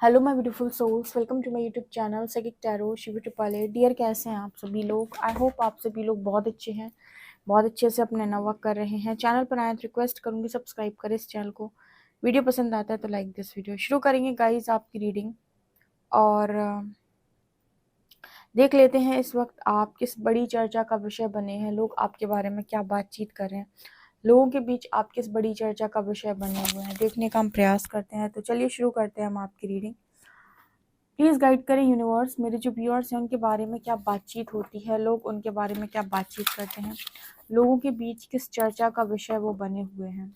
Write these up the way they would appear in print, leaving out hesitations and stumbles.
Hello my beautiful souls, welcome to my YouTube channel psychic tarot Shivi Tupale. Dear, कैसे हैं आप सभी लोग? आई होप आप सभी लोग बहुत अच्छे हैं, बहुत अच्छे से अपने नवा कर रहे हैं। चैनल पर आए तो रिक्वेस्ट करूंगी सब्सक्राइब करें इस चैनल को। वीडियो पसंद आता है तो लाइक दिस वीडियो। शुरू करेंगे गाइज आपकी रीडिंग और देख लेते हैं इस वक्त आप किस बड़ी चर्चा का विषय बने हैं। लोग आपके बारे में क्या बातचीत कर रहे हैं, लोगों के बीच आप किस बड़ी चर्चा का विषय बने हुए हैं, देखने का हम प्रयास करते हैं। तो चलिए शुरू करते हैं हम आपकी रीडिंग। प्लीज़ गाइड करें यूनिवर्स, मेरे जो व्यूअर्स हैं उनके बारे में क्या बातचीत होती है, लोग उनके बारे में क्या बातचीत करते हैं, लोगों के बीच किस चर्चा का विषय वो बने हुए हैं।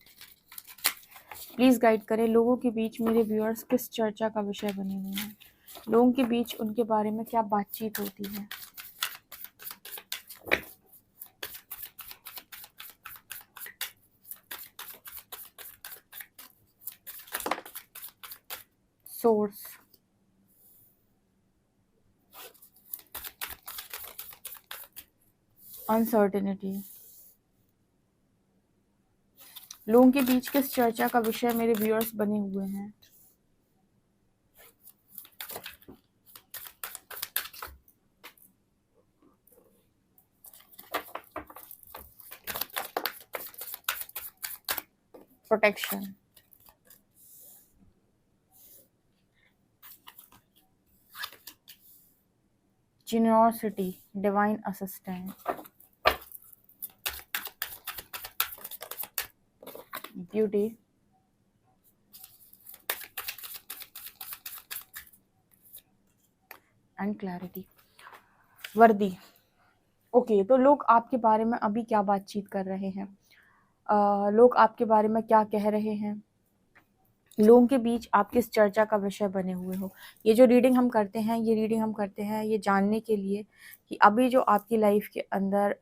प्लीज़ गाइड करें, लोगों के बीच मेरे व्यूअर्स किस चर्चा का विषय बने हुए हैं, लोगों के बीच उनके बारे में क्या बातचीत होती है। सोर्स, अनसर्टेनिटी, लोगों के बीच किस चर्चा का विषय मेरे व्यूअर्स बने हुए हैं। Protection, generosity, divine assistant, beauty, and clarity, वर्दी। ओके, तो लोग आपके बारे में अभी क्या बातचीत कर रहे हैं, लोग आपके बारे में क्या कह रहे हैं, लोगों के बीच आप किस चर्चा का विषय बने हुए हो। ये जो रीडिंग हम करते हैं, ये जानने के लिए कि अभी जो आपकी लाइफ के अंदर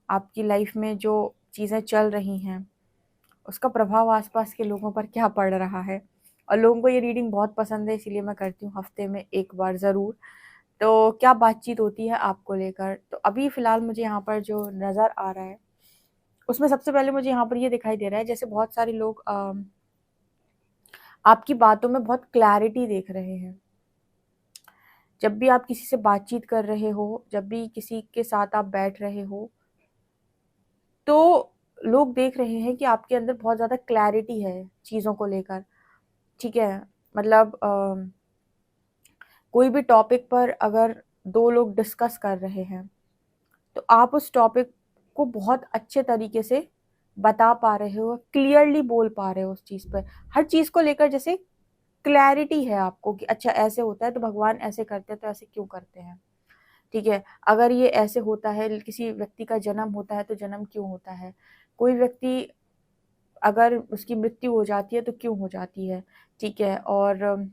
आपकी लाइफ में जो चीज़ें चल रही हैं उसका प्रभाव आसपास के लोगों पर क्या पड़ रहा है। और लोगों को ये रीडिंग बहुत पसंद है, इसीलिए मैं करती हूँ हफ्ते में एक बार ज़रूर। तो क्या बातचीत होती है आपको लेकर। तो अभी फ़िलहाल मुझे यहाँ पर जो नज़र आ रहा है उसमें सबसे पहले मुझे यहाँ पर ये दिखाई दे रहा है जैसे बहुत सारे लोग आपकी बातों में बहुत क्लैरिटी देख रहे हैं। जब भी आप किसी से बातचीत कर रहे हो, जब भी किसी के साथ आप बैठ रहे हो, तो लोग देख रहे हैं कि आपके अंदर बहुत ज़्यादा क्लैरिटी है चीज़ों को लेकर। ठीक है, मतलब कोई भी टॉपिक पर अगर दो लोग डिस्कस कर रहे हैं तो आप उस टॉपिक को बहुत अच्छे तरीके से बता पा रहे हो, क्लियरली बोल पा रहे हो उस चीज़ पर। हर चीज़ को लेकर जैसे क्लैरिटी है आपको कि अच्छा ऐसे होता है तो भगवान ऐसे करते हैं तो ऐसे क्यों करते हैं। ठीक है, अगर ये ऐसे होता है, किसी व्यक्ति का जन्म होता है तो जन्म क्यों होता है, कोई व्यक्ति अगर उसकी मृत्यु हो जाती है तो क्यों हो जाती है। ठीक है, और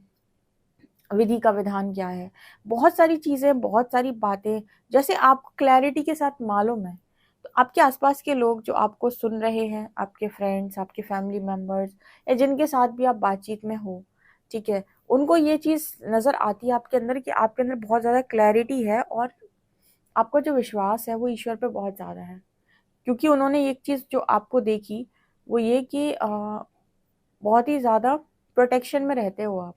विधि का विधान क्या है। बहुत सारी चीज़ें, बहुत सारी बातें जैसे आपको क्लैरिटी के साथ मालूम है, तो आपके आसपास के लोग जो आपको सुन रहे हैं, आपके फ्रेंड्स, आपके फैमिली मेम्बर्स या जिनके साथ भी आप बातचीत में हो, ठीक है, उनको ये चीज़ नज़र आती है आपके अंदर कि आपके अंदर बहुत ज़्यादा क्लैरिटी है और आपका जो विश्वास है वो ईश्वर पे बहुत ज़्यादा है। क्योंकि उन्होंने एक चीज़ जो आपको देखी वो ये कि बहुत ही ज़्यादा प्रोटेक्शन में रहते हो आप।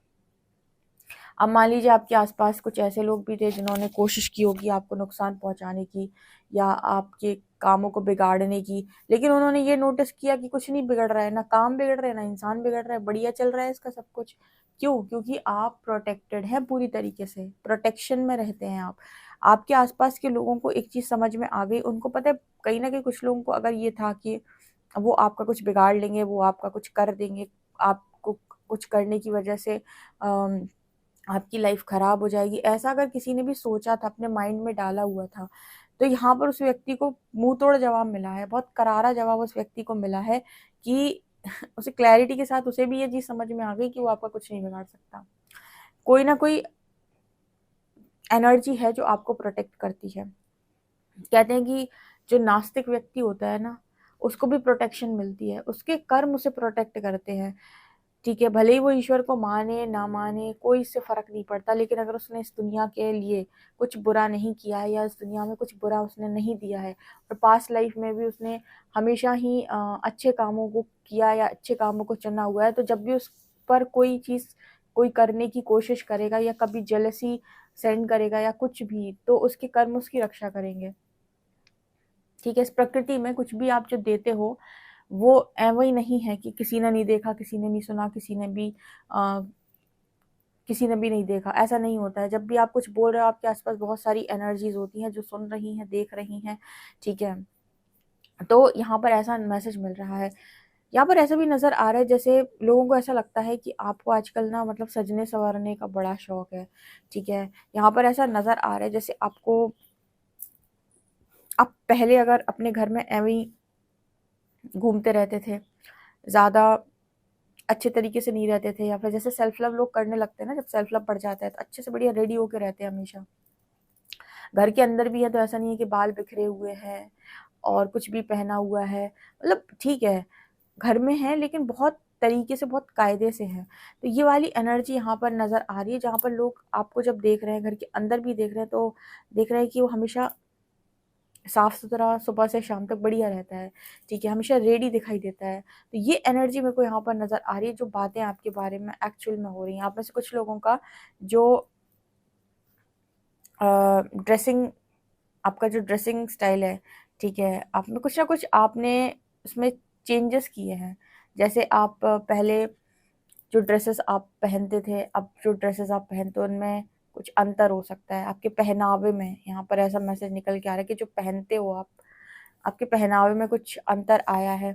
अब मान लीजिए आपके आसपास कुछ ऐसे लोग भी थे जिन्होंने कोशिश की होगी आपको नुकसान पहुंचाने की या आपके कामों को बिगाड़ने की, लेकिन उन्होंने ये नोटिस किया कि कुछ नहीं बिगड़ रहा है, ना काम बिगड़ रहा है, ना इंसान बिगड़ रहा है, बढ़िया चल रहा है इसका सब कुछ। क्यों? क्योंकि आप प्रोटेक्टेड हैं, पूरी तरीके से प्रोटेक्शन में रहते हैं आप। आपके आसपास के लोगों को एक चीज़ समझ में आ गई, उनको पता है कहीं ना कहीं कुछ लोगों को अगर ये था कि वो आपका कुछ बिगाड़ लेंगे, वो आपका कुछ कर देंगे, आपको कुछ करने की वजह से आपकी लाइफ खराब हो जाएगी, ऐसा अगर किसी ने भी सोचा था, अपने माइंड में डाला हुआ था, तो यहाँ पर उस व्यक्ति को मुंह तोड़ जवाब मिला है, बहुत करारा जवाब उस व्यक्ति को मिला है कि उसे क्लैरिटी के साथ उसे भी ये चीज समझ में आ गई कि वो आपका कुछ नहीं बिगाड़ सकता। कोई ना कोई एनर्जी है जो आपको प्रोटेक्ट करती है। कहते हैं कि जो नास्तिक व्यक्ति होता है ना, उसको भी प्रोटेक्शन मिलती है, उसके कर्म उसे प्रोटेक्ट करते हैं। ठीक है, भले ही वो ईश्वर को माने ना माने कोई इससे फर्क नहीं पड़ता, लेकिन अगर उसने इस दुनिया के लिए कुछ बुरा नहीं किया है या इस दुनिया में कुछ बुरा उसने नहीं दिया है और पास्ट लाइफ में भी उसने हमेशा ही अच्छे कामों को किया या अच्छे कामों को चुना हुआ है, तो जब भी उस पर कोई चीज़ कोई करने की कोशिश करेगा या कभी जेलसी सेंड करेगा या कुछ भी, तो उसके कर्म उसकी रक्षा करेंगे। ठीक है, इस प्रकृति में कुछ भी आप जो देते हो वो ऐवं ही नहीं है कि किसी ने नहीं देखा, किसी ने नहीं सुना, किसी ने भी नहीं देखा, ऐसा नहीं होता है। जब भी आप कुछ बोल रहे हो, आपके आसपास बहुत सारी एनर्जीज होती हैं जो सुन रही हैं, देख रही हैं। ठीक है, तो यहाँ पर ऐसा मैसेज मिल रहा है। यहाँ पर ऐसा भी नज़र आ रहा है जैसे लोगों को ऐसा लगता है कि आपको आजकल ना मतलब सजने संवरने का बड़ा शौक है। ठीक है, यहाँ पर ऐसा नज़र आ रहा है जैसे आप पहले अगर अपने घर में ऐਵੇਂ ही घूमते रहते थे, ज़्यादा अच्छे तरीके से नहीं रहते थे, या फिर जैसे सेल्फ लव लोग करने लगते हैं ना, जब सेल्फ लव बढ़ जाता है तो अच्छे से बढ़िया रेडी होके रहते हैं हमेशा। घर के अंदर भी है तो ऐसा नहीं है कि बाल बिखरे हुए हैं और कुछ भी पहना हुआ है, मतलब ठीक है घर में है लेकिन बहुत तरीके से, बहुत कायदे से है। तो ये वाली एनर्जी यहाँ पर नज़र आ रही है, जहाँ पर लोग आपको जब देख रहे हैं, घर के अंदर भी देख रहे हैं, तो देख रहे हैं कि वो हमेशा साफ सुथरा सुबह से शाम तक बढ़िया रहता है। ठीक है, हमेशा रेडी दिखाई देता है। तो ये एनर्जी मेरे को यहाँ पर नज़र आ रही है, जो बातें आपके बारे में एक्चुअल में हो रही हैं। आप में से कुछ लोगों का जो ड्रेसिंग, आपका जो ड्रेसिंग स्टाइल है, ठीक है, आप में कुछ ना कुछ आपने उसमें चेंजेस किए हैं। जैसे आप पहले जो ड्रेसेस आप पहनते थे, अब जो ड्रेसेस आप पहनते हो उनमें कुछ अंतर हो सकता है। आपके पहनावे में यहाँ पर ऐसा मैसेज निकल के आ रहा है कि जो पहनते हो आप, आपके पहनावे में कुछ अंतर आया है।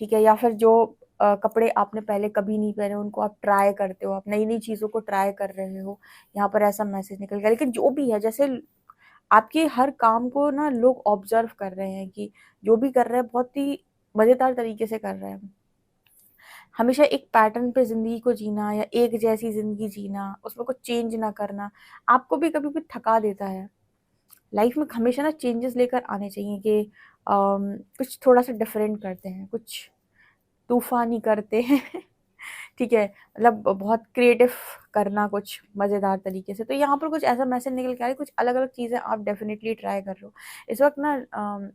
ठीक है, या फिर जो कपड़े आपने पहले कभी नहीं पहने उनको आप ट्राई करते हो, आप नई नई चीज़ों को ट्राई कर रहे हो। यहाँ पर ऐसा मैसेज निकल गया। लेकिन जो भी है, जैसे आपके हर काम को ना लोग ऑब्जर्व कर रहे हैं कि जो भी कर रहे हैं बहुत ही मज़ेदार तरीके से कर रहे हैं। हमेशा एक पैटर्न पे ज़िंदगी को जीना या एक जैसी ज़िंदगी जीना, उसमें कुछ चेंज ना करना, आपको भी कभी-कभी थका देता है। लाइफ में हमेशा ना चेंजेस लेकर आने चाहिए कि कुछ थोड़ा-सा डिफरेंट करते हैं, कुछ तूफ़ानी करते हैं। ठीक है, मतलब बहुत क्रिएटिव करना कुछ मज़ेदार तरीके से। तो यहाँ पर कुछ ऐसा मैसेज निकल के आ रहा है, कुछ अलग-अलग चीज़ें आप डेफ़िनिटली ट्राई कर रहे हो। इस वक़्त ना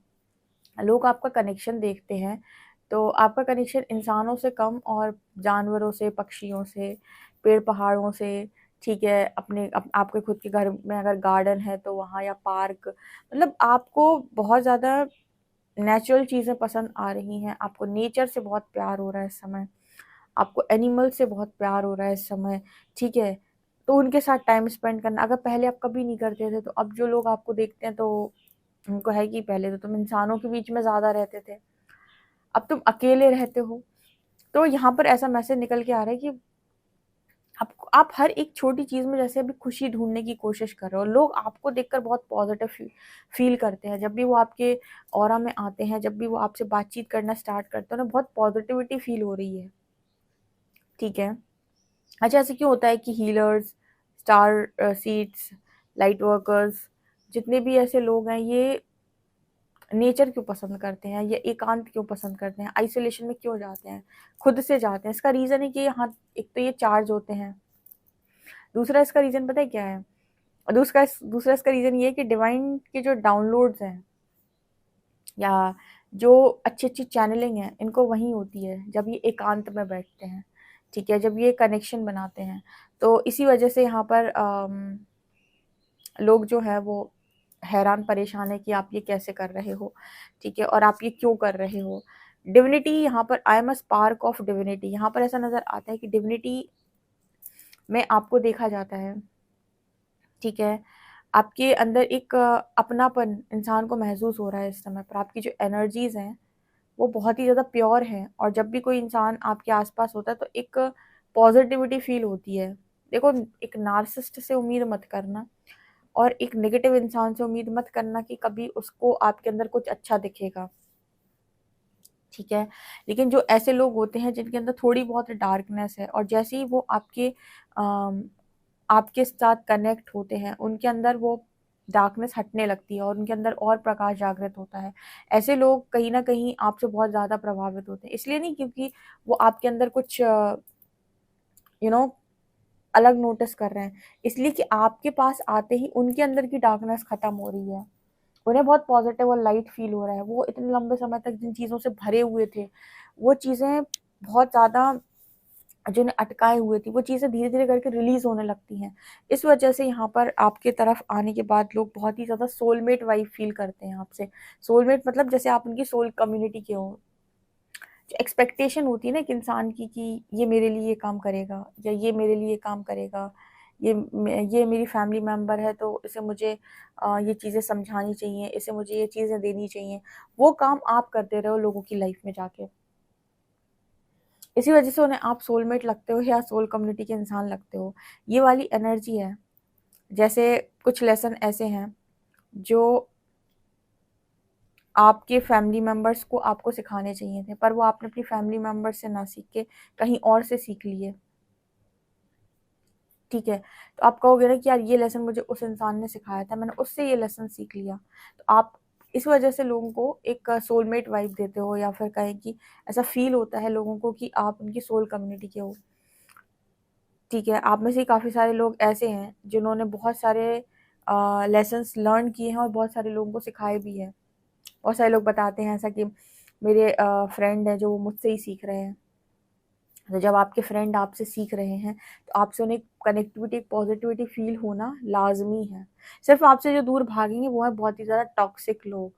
लोग आपका कनेक्शन देखते हैं, तो आपका कनेक्शन इंसानों से कम और जानवरों से, पक्षियों से, पेड़-पहाड़ों से, ठीक है, आपके खुद के घर में अगर गार्डन है तो वहाँ, या पार्क, मतलब आपको बहुत ज़्यादा नेचुरल चीज़ें पसंद आ रही हैं, आपको नेचर से बहुत प्यार हो रहा है इस समय, आपको एनिमल से बहुत प्यार हो रहा है इस समय, ठीक है? तो उनके साथ टाइम स्पेंड करना, अगर पहले आप कभी नहीं करते थे, तो अब जो लोग आपको देखते हैं तो उनको है कि पहले तो तुम इंसानों के बीच में ज़्यादा रहते थे, अब तुम अकेले रहते हो। तो यहाँ पर ऐसा मैसेज निकल के आ रहा है कि आप हर एक छोटी चीज़ में जैसे अभी खुशी ढूँढने की कोशिश कर रहे हो। लोग आपको देखकर बहुत पॉज़िटिव फ़ील करते हैं। जब भी वो आपके ऑरा में आते हैं, जब भी वो आपसे बातचीत करना स्टार्ट करते हैं, उन्हें बहुत पॉज़िटिविटी फ़ील हो रही है। ठीक है? अच्छा, ऐसे क्यों होता है कि healers, star seeds, light workers, जितने भी ऐसे लोग हैं, ये नेचर क्यों पसंद करते हैं, ये एकांत क्यों पसंद करते हैं, आइसोलेशन में क्यों जाते हैं, खुद से जाते हैं? इसका रीज़न है कि यहाँ एक तो ये चार्ज होते हैं, दूसरा इसका रीज़न पता है क्या है? दूसरा इसका रीज़न ये है कि डिवाइन के जो डाउनलोड्स हैं या जो अच्छी-अच्छी चैनलिंग है, इनको वहीं होती है जब ये एकांत में बैठते हैं, ठीक है? जब ये कनेक्शन बनाते हैं। तो इसी वजह से यहाँ पर लोग जो है वो हैरान परेशान है कि आप ये कैसे कर रहे हो, ठीक है? और आप ये क्यों कर रहे हो? डिविनिटी यहाँ पर, I am a spark of divinity, यहाँ पर ऐसा नज़र आता है कि डिविनिटी में आपको देखा जाता है, ठीक है? आपके अंदर एक अपनापन इंसान को महसूस हो रहा है इस समय पर, आपकी जो एनर्जीज़ हैं, वो बहुत ही ज़्यादा प्योर हैं, और जब भी कोई इंसान आपके आस-पास होता है तो एक पॉज़िटिविटी फ़ील होती है। देखो, एक नार्सिसिस्ट से उम्मीद मत करना और एक नेगेटिव इंसान से उम्मीद मत करना कि कभी उसको आपके अंदर कुछ अच्छा दिखेगा, ठीक है? लेकिन जो ऐसे लोग होते हैं जिनके अंदर थोड़ी बहुत डार्कनेस है, और जैसे ही वो अम, आपके साथ कनेक्ट होते हैं, उनके अंदर वो डार्कनेस हटने लगती है और उनके अंदर और प्रकाश जागृत होता है। ऐसे लोग कहीं न कहीं आपसे बहुत ज़्यादा प्रभावित होते हैं। इसलिए नहीं क्योंकि वो आपके अंदर कुछ यू नो अलग नोटिस कर रहे हैं, इसलिए कि आपके पास आते ही उनके अंदर की डार्कनेस खत्म हो रही है। उन्हें बहुत पॉजिटिव और लाइट फील हो रहा है। वो इतने लंबे समय तक जिन चीज़ों से भरे हुए थे, वो चीज़ें बहुत ज़्यादा जो उन्हें अटकाए हुए थी, वो चीज़ें धीरे-धीरे करके रिलीज़ होने लगती हैं। इस वजह से यहाँ पर आपके तरफ आने के बाद लोग बहुत ही ज़्यादा सोलमेट वाइब फ़ील करते हैं आपसे। सोलमेट मतलब जैसे आप उनकी सोल कम्युनिटी के हो। जो एक्सपेक्टेशन होती है ना एक इंसान की कि ये मेरे लिए ये काम करेगा या ये मेरे लिए काम करेगा, ये मेरी फैमिली मेंबर है तो इसे मुझे ये चीज़ें समझानी चाहिए, इसे मुझे ये चीज़ें देनी चाहिए। वो काम आप करते रहो लोगों की लाइफ़ में जाके। इसी वजह से उन्हें आप सोलमेट लगते हो या सोल कम्युनिटी के इंसान लगते हो। ये वाली एनर्जी है। जैसे कुछ लेसन ऐसे हैं जो आपके फैमिली मेंबर्स को आपको सिखाने चाहिए थे, पर वो आपने अपनी फैमिली मेंबर्स से ना सीख के कहीं और से सीख लिए। ठीक है, तो आप कहोगे ना कि यार ये लेसन मुझे उस इंसान ने सिखाया था, मैंने उससे ये लेसन सीख लिया। तो आप इस वजह से लोगों को एक सोलमेट वाइब देते हो, या फिर कहें कि ऐसा फ़ील होता है लोगों को कि आप उनकी सोल कम्युनिटी के हो। ठीक है, आप में से काफ़ी सारे लोग ऐसे हैं जिन्होंने बहुत सारे लेसन्स लर्न किए हैं और बहुत सारे लोगों को सिखाए भी हैं। बहुत सारे लोग बताते हैं ऐसा कि मेरे फ्रेंड हैं जो वो मुझसे ही सीख रहे हैं। तो जब आपके फ्रेंड आपसे सीख रहे हैं तो आपसे उन्हें कनेक्टिविटी, पॉजिटिविटी फ़ील होना लाज़मी है। सिर्फ़ आपसे जो दूर भागेंगे वो हैं बहुत ही ज़्यादा टॉक्सिक लोग,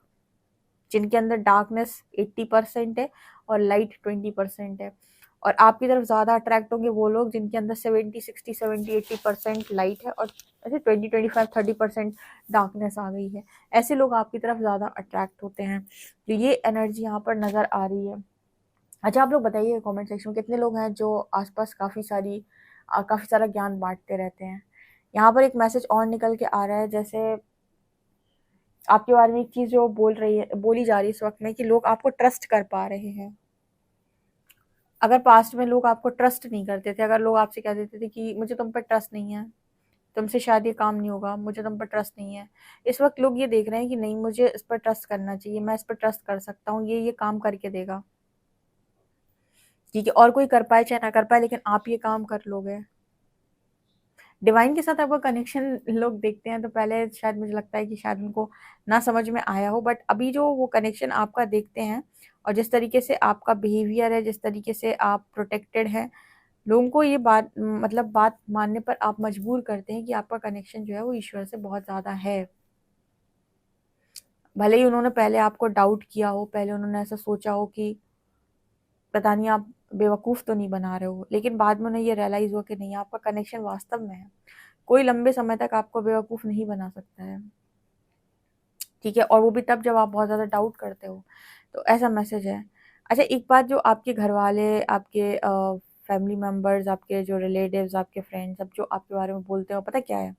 जिनके अंदर डार्कनेस 80% है और लाइट 20% है। और आपकी तरफ ज़्यादा अट्रैक्ट होंगे वो लोग जिनके अंदर 70, 60, 70, 80% लाइट है और ऐसे 20, 25, 30% डार्कनेस आ गई है। ऐसे लोग आपकी तरफ ज़्यादा अट्रैक्ट होते हैं। तो ये एनर्जी यहाँ पर नज़र आ रही है। अच्छा, आप लोग बताइए कमेंट सेक्शन में कितने लोग हैं जो आसपास काफ़ी सारा ज्ञान बाँटते रहते हैं। यहाँ पर एक मैसेज और निकल के आ रहा है, जैसे आपके बारे में एक चीज़ जो बोली जा रही है इस वक़्त में कि लोग आपको ट्रस्ट कर पा रहे हैं। अगर पास्ट में लोग आपको ट्रस्ट नहीं करते थे, अगर लोग आपसे कह देते थे कि मुझे तुम पे ट्रस्ट नहीं है, तुमसे शायद ये काम नहीं होगा, मुझे तुम पर ट्रस्ट नहीं है। इस वक़्त लोग ये देख रहे हैं कि नहीं, मुझे इस पर ट्रस्ट करना चाहिए, मैं इस पर ट्रस्ट कर सकता हूँ, ये काम करके देगा। ठीक है, और कोई कर पाए चाहे ना कर पाए, लेकिन आप ये काम कर लोगे। डिवाइन के साथ आपका कनेक्शन लोग देखते हैं तो पहले शायद मुझे लगता है कि शायद उनको ना समझ में आया हो, बट अभी जो वो कनेक्शन आपका देखते हैं और जिस तरीके से आपका बिहेवियर है, जिस तरीके से आप प्रोटेक्टेड हैं, लोगों को ये बात मानने पर आप मजबूर करते हैं कि आपका कनेक्शन जो है वो ईश्वर से बहुत ज़्यादा है। भले ही उन्होंने पहले आपको डाउट किया हो, पहले उन्होंने ऐसा सोचा हो कि पता नहीं आप बेवकूफ़ तो नहीं बना रहे हो, लेकिन बाद में उन्हें ये रियलाइज़ हुआ कि नहीं, आपका कनेक्शन वास्तव में है। कोई लंबे समय तक आपको बेवकूफ़ नहीं बना सकता है। ठीक है, और वो भी तब जब आप बहुत ज़्यादा डाउट करते हो। तो ऐसा मैसेज है। अच्छा, एक बात जो आपके घरवाले, आपके फैमिली मेंबर्स, आपके जो रिलेटिव्स, आपके फ्रेंड्स सब जो आपके बारे में बोलते हो, पता क्या है?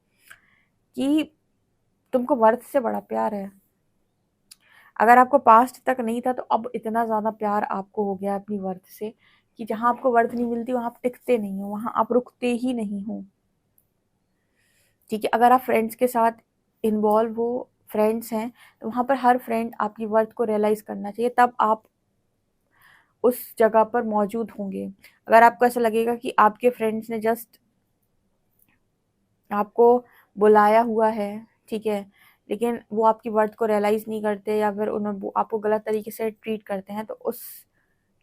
कि तुमको वर्थ से बड़ा प्यार है। अगर आपको पास्ट तक नहीं था तो अब इतना ज़्यादा प्यार आपको हो गया अपनी वर्थ से कि जहाँ आपको वर्थ नहीं मिलती वहाँ आप टिकते नहीं हो, वहाँ आप रुकते ही नहीं हो। ठीक है, अगर आप फ्रेंड्स के साथ इन्वॉल्व हो, फ्रेंड्स हैं, तो वहाँ पर हर फ्रेंड आपकी वर्थ को रियलाइज़ करना चाहिए, तब आप उस जगह पर मौजूद होंगे। अगर आपको ऐसा लगेगा कि आपके फ्रेंड्स ने जस्ट आपको बुलाया हुआ है, ठीक है, लेकिन वो आपकी वर्थ को रियलाइज़ नहीं करते या फिर उन्हें वो आपको गलत तरीके से ट्रीट करते हैं, तो उस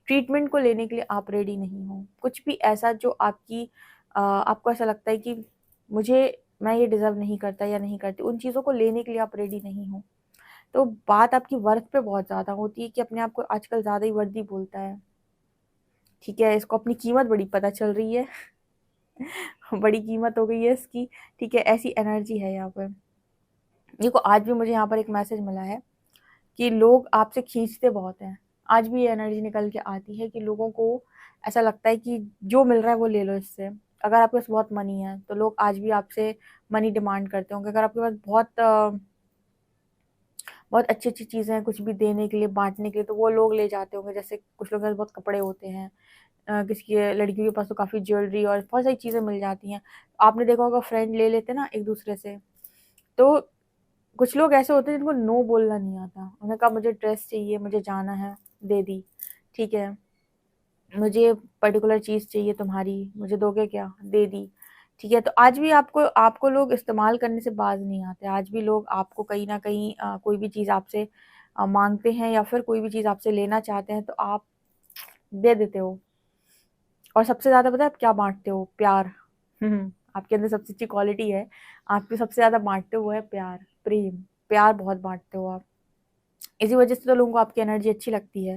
ट्रीटमेंट को लेने के लिए आप रेडी नहीं हो। कुछ भी ऐसा जो आपको ऐसा लगता है कि मैं ये डिज़र्व नहीं करता या नहीं करती, उन चीज़ों को लेने के लिए आप रेडी नहीं हो। तो बात आपकी वर्थ पे बहुत ज़्यादा होती है कि अपने आप को आजकल ज़्यादा ही वर्दी बोलता है। ठीक है, इसको अपनी कीमत बड़ी पता चल रही है। बड़ी कीमत हो गई है इसकी। ठीक है, ऐसी एनर्जी है यहाँ पर। देखो, आज भी मुझे यहाँ पर एक मैसेज मिला है कि लोग आपसे खींचते बहुत हैं। आज भी ये एनर्जी निकल के आती है कि लोगों को ऐसा लगता है कि जो मिल रहा है वो ले लो इससे। अगर आपके पास बहुत मनी है तो लोग आज भी आपसे मनी डिमांड करते होंगे। अगर आपके पास बहुत अच्छी-अच्छी चीज़ें हैं कुछ भी देने के लिए, बाँटने के लिए, तो वो लोग ले जाते होंगे। जैसे कुछ लोगों के पास बहुत कपड़े होते हैं, किसी के लड़कियों के पास तो काफ़ी ज्वेलरी और बहुत सारी चीज़ें मिल जाती हैं। आपने देखा होगा फ्रेंड ले लेते हैं ना एक-दूसरे से, तो कुछ लोग ऐसे होते हैं जिनको नो बोलना नहीं आता। उन्होंने कहा मुझे ड्रेस चाहिए, मुझे जाना है, दे दी, ठीक है। मुझे पर्टिकुलर चीज़ चाहिए तुम्हारी, मुझे दोगे क्या? दे दी, ठीक है। तो आज भी आपको आपको लोग इस्तेमाल करने से बाज़ नहीं आते। आज भी लोग आपको कहीं न कहीं कोई भी चीज़ आपसे माँगते हैं या फिर कोई भी चीज़ आपसे लेना चाहते हैं तो आप दे देते हो। और सबसे ज़्यादा पता है आप क्या बांटते हो? प्यार। आपके अंदर सबसे अच्छी क्वालिटी है, आपके सबसे ज़्यादा बांटते हो वो है प्यार, प्रेम। प्यार बहुत बांटते हो आप। इसी वजह से तो लोगों को आपकी एनर्जी अच्छी लगती है,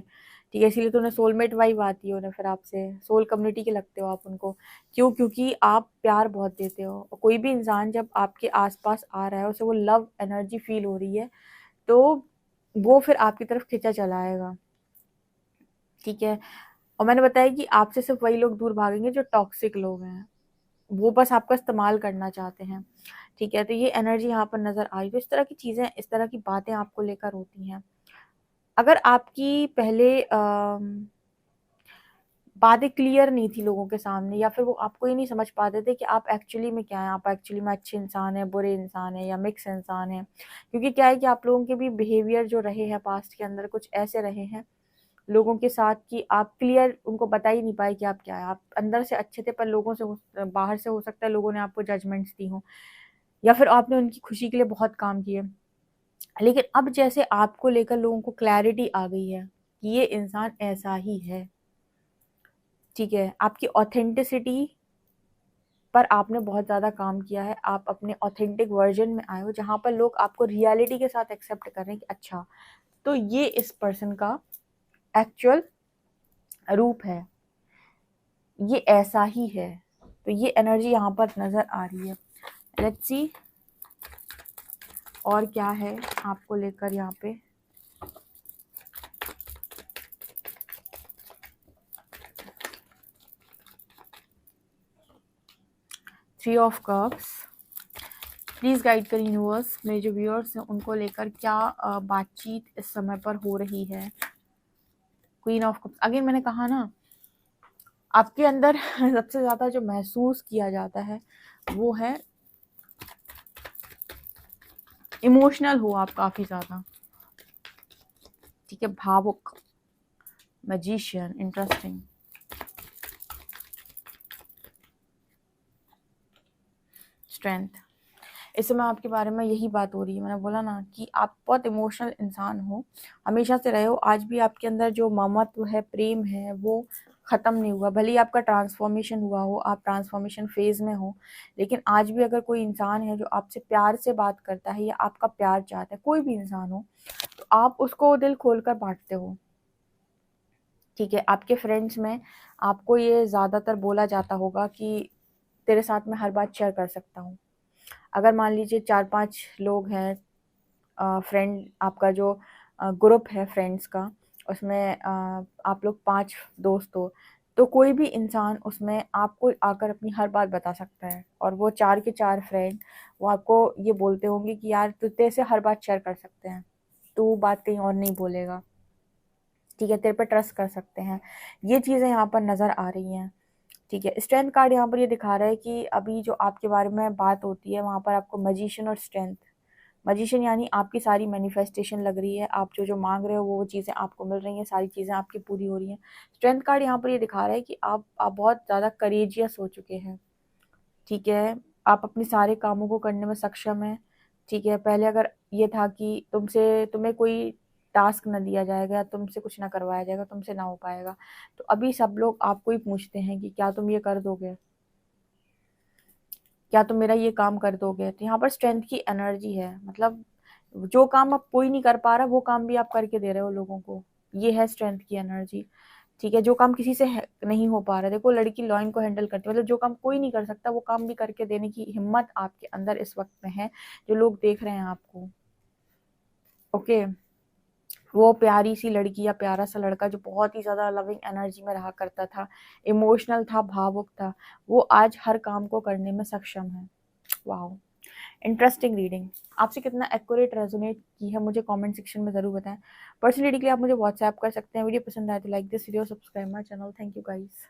ठीक है? इसीलिए तो उन्हें सोलमेट वाइब आती है, उन्हें फिर आपसे सोल कम्युनिटी के लगते हो आप उनको। क्यों? क्योंकि आप प्यार बहुत देते हो। और कोई भी इंसान जब आपके आसपास आ रहा है, उसे वो लव एनर्जी फील हो रही है, तो वो फिर आपकी तरफ खिंचा चला आएगा, ठीक है? और मैंने बताया कि आपसे सिर्फ वही लोग दूर भागेंगे जो टॉक्सिक लोग हैं, वो बस आपका इस्तेमाल करना चाहते हैं, ठीक है? तो ये एनर्जी यहाँ पर नज़र आ रही है। तो इस तरह की चीज़ें, इस तरह की बातें आपको लेकर होती हैं। अगर आपकी पहले बातें क्लियर नहीं थी लोगों के सामने, या फिर वो आपको ही नहीं समझ पाते थे कि आप एक्चुअली में क्या हैं, आप एक्चुअली में अच्छे इंसान हैं, बुरे इंसान हैं या मिक्स इंसान हैं। क्योंकि क्या है कि आप लोगों के भी बिहेवियर जो रहे हैं पास्ट के अंदर, कुछ ऐसे रहे हैं लोगों के साथ कि आप क्लियर उनको बता ही नहीं पाए कि आप क्या है। आप अंदर से अच्छे थे, पर लोगों से बाहर से हो सकता है लोगों ने आपको जजमेंट्स दी हों, या फिर आपने उनकी खुशी के लिए बहुत काम किए। लेकिन अब जैसे आपको लेकर लोगों को क्लैरिटी आ गई है कि ये इंसान ऐसा ही है, ठीक है? आपकी ऑथेंटिसिटी पर आपने बहुत ज़्यादा काम किया है। आप अपने ऑथेंटिक वर्जन में आए हो, जहाँ पर लोग आपको रियलिटी के साथ एक्सेप्ट कर रहे हैं कि अच्छा, तो ये इस पर्सन का एक्चुअल रूप है, ये ऐसा ही है। तो ये एनर्जी यहाँ पर नज़र आ रही है। लेट्स सी और क्या है आपको लेकर यहाँ पे। Three of cups. Please guide कर यूनिवर्स, मेरे जो व्यूअर्स हैं उनको लेकर क्या बातचीत इस समय पर हो रही है। Queen of cups. अगेन मैंने कहा ना, आपके अंदर सबसे ज़्यादा जो महसूस किया जाता है वो है इमोशनल हो आप काफ़ी ज़्यादा, ठीक है? भावुक। Magician, interesting. स्ट्रेंथ। इस समय आपके बारे में यही बात हो रही है। मैंने बोला ना कि आप बहुत इमोशनल इंसान हो, हमेशा से रहे हो। आज भी आपके अंदर जो ममत्व है, प्रेम है, वो ख़त्म नहीं हुआ। भले ही आपका ट्रांसफॉर्मेशन हुआ हो, आप ट्रांसफॉर्मेशन फेज़ में हो, लेकिन आज भी अगर कोई इंसान है जो आपसे प्यार से बात करता है या आपका प्यार चाहता है, कोई भी इंसान हो, तो आप उसको दिल खोल कर बांटते हो, ठीक है? आपके फ्रेंड्स में आपको ये ज़्यादातर बोला जाता होगा कि तेरे साथ मैं हर बात शेयर कर सकता हूँ। अगर मान लीजिए 4-5 लोग हैं, फ्रेंड आपका जो ग्रुप है फ्रेंड्स का, उसमें आप लोग 5 दोस्त हो, तो कोई भी इंसान उसमें आपको आकर अपनी हर बात बता सकता है। और वो 4 के 4 फ्रेंड वो आपको ये बोलते होंगे कि यार तेरे से हर बात शेयर कर सकते हैं, तू बात कहीं और नहीं बोलेगा, ठीक है? तेरे पे ट्रस्ट कर सकते हैं। ये चीज़ें यहाँ पर नज़र आ रही हैं, ठीक है? स्ट्रेंथ कार्ड यहाँ पर ये दिखा रहा है कि अभी जो आपके बारे में बात होती है वहाँ पर आपको मैजिशियन और स्ट्रेंथ। मैजिशियन यानी आपकी सारी मैनिफेस्टेशन लग रही है, आप जो मांग रहे हो वो चीज़ें आपको मिल रही हैं, सारी चीज़ें आपकी पूरी हो रही हैं। स्ट्रेंथ कार्ड यहाँ पर ये दिखा रहा है कि आप बहुत ज़्यादा करेजियस हो चुके हैं, ठीक है? आप अपने सारे कामों को करने में सक्षम हैं, ठीक है? पहले अगर ये था कि तुम्हें कोई टास्क ना दिया जाएगा, तुमसे कुछ ना करवाया जाएगा, तुमसे ना हो पाएगा, तो अभी सब लोग आपको ही पूछते हैं कि क्या तुम ये कर दोगे? क्या तुम मेरा ये काम कर दोगे? तो यहाँ पर स्ट्रेंथ की एनर्जी है, मतलब जो काम अब कोई नहीं कर पा रहा, वो काम भी आप करके दे रहे हो लोगों को। ये है स्ट्रेंथ की एनर्जी, ठीक है? जो काम किसी से नहीं हो पा रहा, देखो लड़की लॉइन को हैंडल करती है, मतलब जो काम कोई नहीं कर सकता वो काम भी करके देने की हिम्मत आपके अंदर इस वक्त में है, जो लोग देख रहे हैं आपको, ओके? वो प्यारी सी लड़की या प्यारा सा लड़का जो बहुत ही ज़्यादा लविंग एनर्जी में रहा करता था, इमोशनल था, भावुक था, वो आज हर काम को करने में सक्षम है। वाओ! Interesting reading. आपसे कितना एक्यूरेट रेजोनेट की है मुझे कमेंट सेक्शन में ज़रूर बताएं। पर्सनल रीडिंग के लिए आप मुझे व्हाट्सएप कर सकते हैं। वीडियो पसंद आए तो like this video, subscribe my channel. Thank you guys.